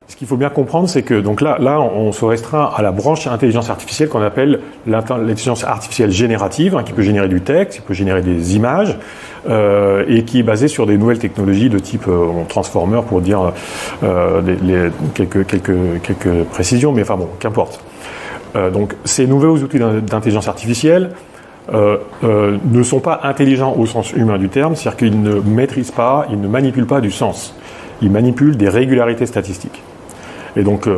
Ce qu'il faut bien comprendre, c'est que donc là, on se restreint à la branche intelligence artificielle qu'on appelle l'intelligence artificielle générative, qui peut générer du texte, qui peut générer des images, et qui est basée sur des nouvelles technologies de type transformer, pour dire quelques précisions, mais enfin bon, qu'importe. Donc ces nouveaux outils d'intelligence artificielle ne sont pas intelligents au sens humain du terme, c'est-à-dire qu'ils ne maîtrisent pas, ils ne manipulent pas du sens. Ils manipulent des régularités statistiques. Et donc,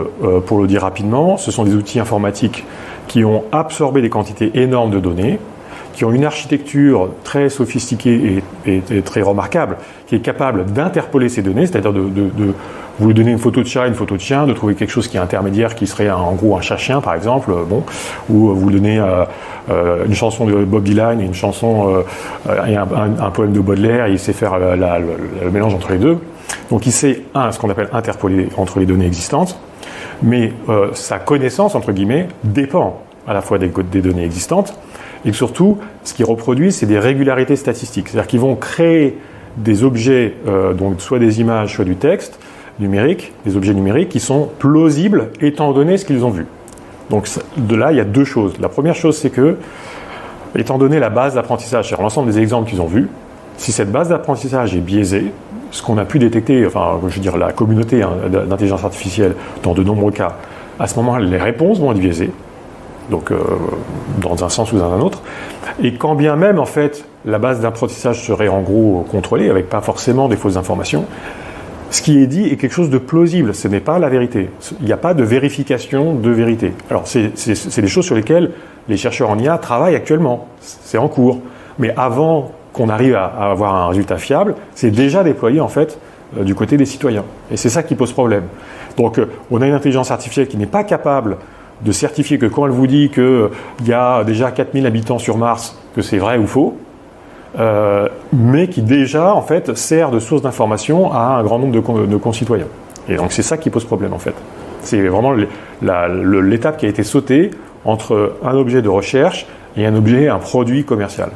pour le dire rapidement, ce sont des outils informatiques qui ont absorbé des quantités énormes de données, qui ont une architecture très sophistiquée et très remarquable, qui est capable d'interpoler ces données, c'est-à-dire vous lui donnez une photo de chat, une photo de chien, de trouver quelque chose qui est intermédiaire, qui serait en gros un chat-chien par exemple, ou vous donnez une chanson de Bob Dylan et une chanson et un poème de Baudelaire, et il sait faire le mélange entre les deux. Donc il sait, ce qu'on appelle interpoler entre les données existantes, mais sa connaissance, entre guillemets, dépend à la fois des données existantes, et surtout, ce qu'il reproduit, c'est des régularités statistiques. C'est-à-dire qu'ils vont créer des objets, donc soit des images, soit du texte numérique, des objets numériques qui sont plausibles étant donné ce qu'ils ont vu. Donc de là, il y a deux choses. La première chose, c'est que, étant donné la base d'apprentissage, c'est-à-dire l'ensemble des exemples qu'ils ont vus, si cette base d'apprentissage est biaisée, ce qu'on a pu détecter, enfin, je veux dire, la communauté d'intelligence artificielle, dans de nombreux cas, à ce moment-là, les réponses vont être biaisées, donc dans un sens ou dans un autre, et quand bien même, en fait, la base d'apprentissage serait en gros contrôlée, avec pas forcément des fausses informations, ce qui est dit est quelque chose de plausible, ce n'est pas la vérité. Il n'y a pas de vérification de vérité. Alors, c'est des choses sur lesquelles les chercheurs en IA travaillent actuellement, c'est en cours, mais avant qu'on arrive à avoir un résultat fiable, c'est déjà déployé en fait du côté des citoyens. Et c'est ça qui pose problème. Donc on a une intelligence artificielle qui n'est pas capable de certifier que quand elle vous dit qu'il y a déjà 4000 habitants sur Mars, que c'est vrai ou faux, mais qui déjà en fait sert de source d'information à un grand nombre de concitoyens. Et donc c'est ça qui pose problème en fait. C'est vraiment l'étape qui a été sautée entre un objet de recherche et un produit commercial.